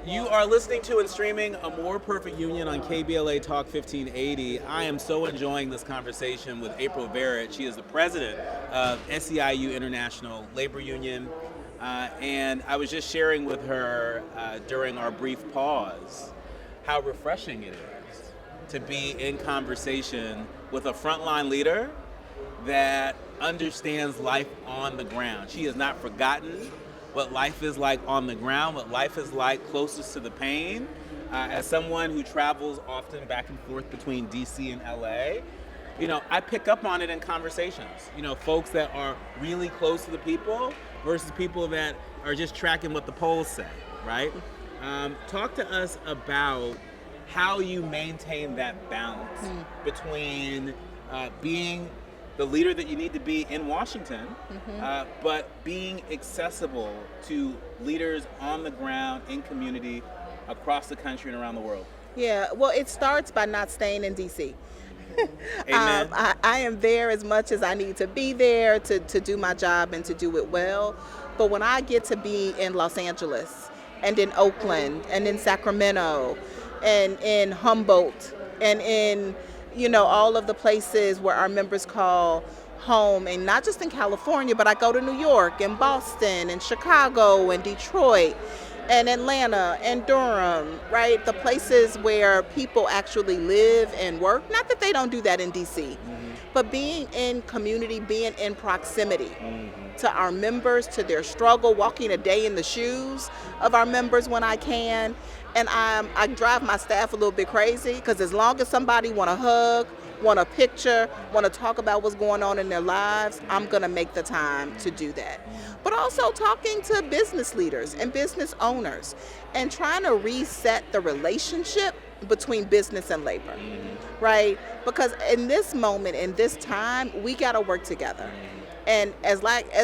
You are listening to and streaming A More Perfect Union on KBLA Talk 1580. I am so enjoying this conversation with April Verrett. She is the president of SEIU International Labor Union. And I was just sharing with her during our brief pause how refreshing it is to be in conversation with a frontline leader that understands life on the ground. She has not forgotten what life is like on the ground, what life is like closest to the pain. As someone who travels often back and forth between DC and LA, I pick up on it in conversations. Folks that are really close to the people versus people that are just tracking what the polls say, right? Talk to us about how you maintain that balance between being the leader that you need to be in Washington, but being accessible to leaders on the ground, in community, across the country and around the world. Yeah, well, it starts by not staying in D.C. Amen. I am there as much as I need to be there to do my job and to do it well. But when I get to be in Los Angeles and in Oakland and in Sacramento and in Humboldt and in all of the places where our members call home, and not just in California, but I go to New York and Boston and Chicago and Detroit and Atlanta and Durham, right? The places where people actually live and work. Not that they don't do that in DC, but being in community, being in proximity to our members, to their struggle, walking a day in the shoes of our members when I can. And I drive my staff a little bit crazy, because as long as somebody want to hug, want a picture, want to talk about what's going on in their lives, I'm going to make the time to do that. But also talking to business leaders and business owners and trying to reset the relationship between business and labor, right? Because in this moment, in this time, we got to work together. And as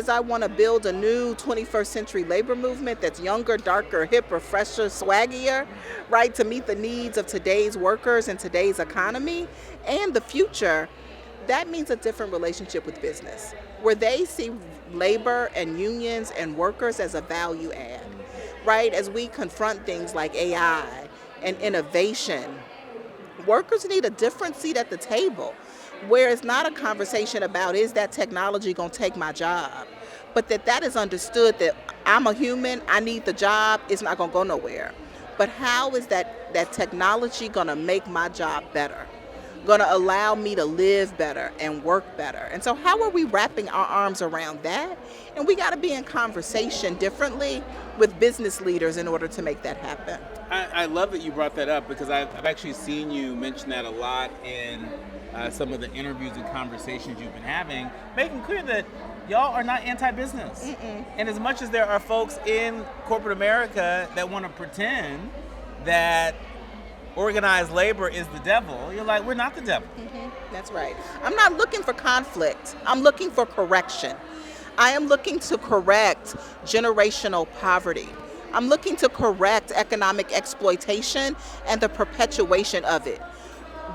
I want to build a new 21st century labor movement that's younger, darker, hipper, fresher, swaggier, right, to meet the needs of today's workers and today's economy and the future, that means a different relationship with business, where they see labor and unions and workers as a value add, right? As we confront things like AI and innovation, workers need a different seat at the table, where it's not a conversation about, is that technology going to take my job? But that is understood that I'm a human, I need the job, it's not going to go nowhere. But how is that technology going to make my job better? Going to allow me to live better and work better? And so how are we wrapping our arms around that? And we got to be in conversation differently with business leaders in order to make that happen. I love that you brought that up, because I've actually seen you mention that a lot in some of the interviews and conversations you've been having, making clear that y'all are not anti-business. And as much as there are folks in corporate America that want to pretend that organized labor is the devil, you're like, we're not the devil. That's right. I'm not looking for conflict. I'm looking for correction. I am looking to correct generational poverty. I'm looking to correct economic exploitation and the perpetuation of it.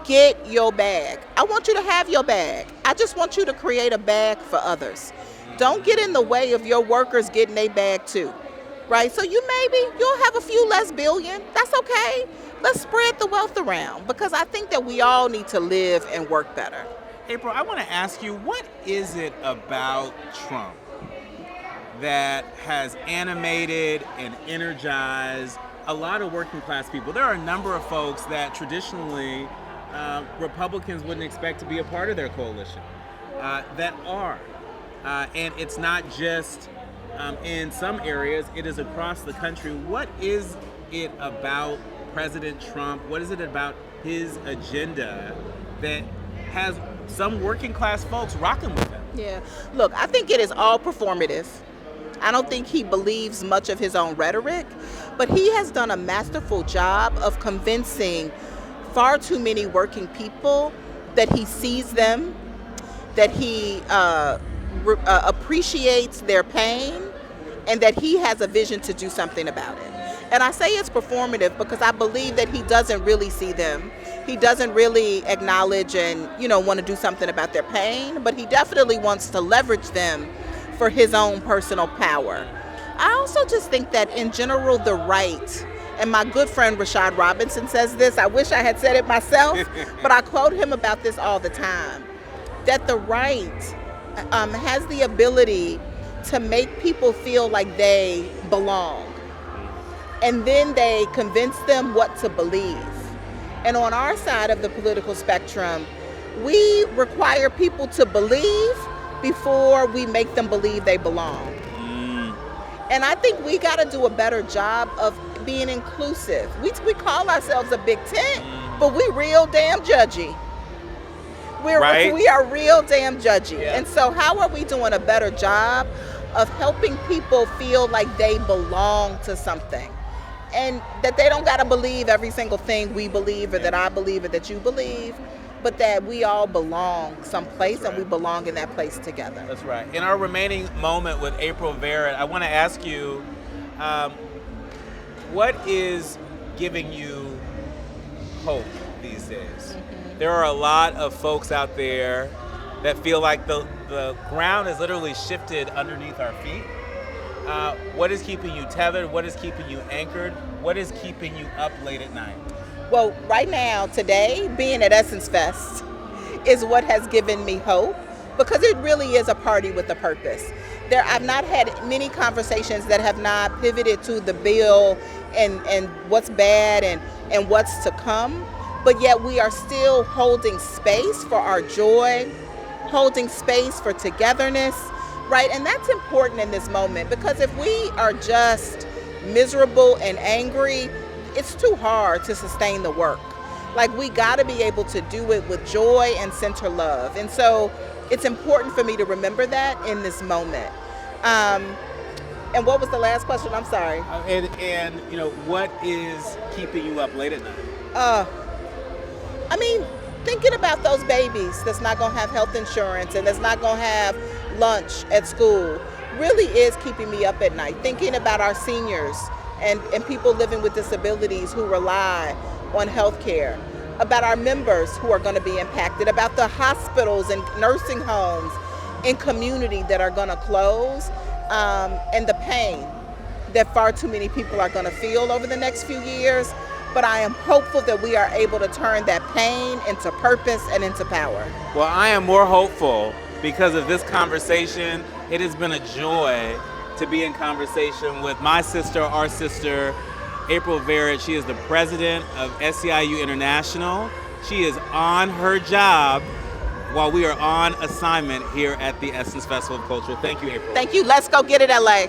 Get your bag. I want you to have your bag. I just want you to create a bag for others. Don't get in the way of your workers getting a bag too, right? So you'll have a few less billion. That's okay. Let's spread the wealth around, because I think that we all need to live and work better. April, I want to ask you, what is it about Trump that has animated and energized a lot of working class people? There are a number of folks that traditionally Republicans wouldn't expect to be a part of their coalition that are. And it's not just in some areas, it is across the country. What is it about President Trump? What is it about his agenda that has some working class folks rocking with him? Yeah, look, I think it is all performative. I don't think he believes much of his own rhetoric, but he has done a masterful job of convincing far too many working people that he sees them, that he appreciates their pain, and that he has a vision to do something about it. And I say it's performative because I believe that he doesn't really see them. He doesn't really acknowledge and, want to do something about their pain, but he definitely wants to leverage them for his own personal power. I also just think that in general, the right and my good friend Rashad Robinson says this. I wish I had said it myself, but I quote him about this all the time, that the right has the ability to make people feel like they belong. And then they convince them what to believe. And on our side of the political spectrum, we require people to believe before we make them believe they belong. And I think we got to do a better job of being inclusive. We call ourselves a big tent, but we real damn judgy. We are real damn judgy. Yeah. And so how are we doing a better job of helping people feel like they belong to something? And that they don't got to believe every single thing we believe or that I believe or that you believe, but that we all belong someplace and we belong in that place together. That's right. In our remaining moment with April Verrett, I want to ask you, what is giving you hope these days? There are a lot of folks out there that feel like the ground has literally shifted underneath our feet. What is keeping you tethered? What is keeping you anchored? What is keeping you up late at night? Well, right now, today, being at Essence Fest is what has given me hope, because it really is a party with a purpose. I've not had many conversations that have not pivoted to the bill and what's bad and what's to come, but yet we are still holding space for our joy, holding space for togetherness, right? And that's important in this moment, because if we are just miserable and angry, it's too hard to sustain the work. Like, we got to be able to do it with joy and center love. And so it's important for me to remember that in this moment. And what was the last question? I'm sorry. And you know, what is keeping you up late at night? I mean, thinking about those babies that's not going to have health insurance and that's not going to have lunch at school really is keeping me up at night. Thinking about our seniors and people living with disabilities who rely on health care, about our members who are going to be impacted, about the hospitals and nursing homes in community that are going to close, and the pain that far too many people are going to feel over the next few years. But I am hopeful that we are able to turn that pain into purpose and into power. Well, I am more hopeful because of this conversation. It has been a joy to be in conversation with my sister, our sister, April Verrett. She is the president of SEIU International. She is on her job while we are on assignment here at the Essence Festival of Culture. Thank you, April. Thank you. Let's go get it, LA.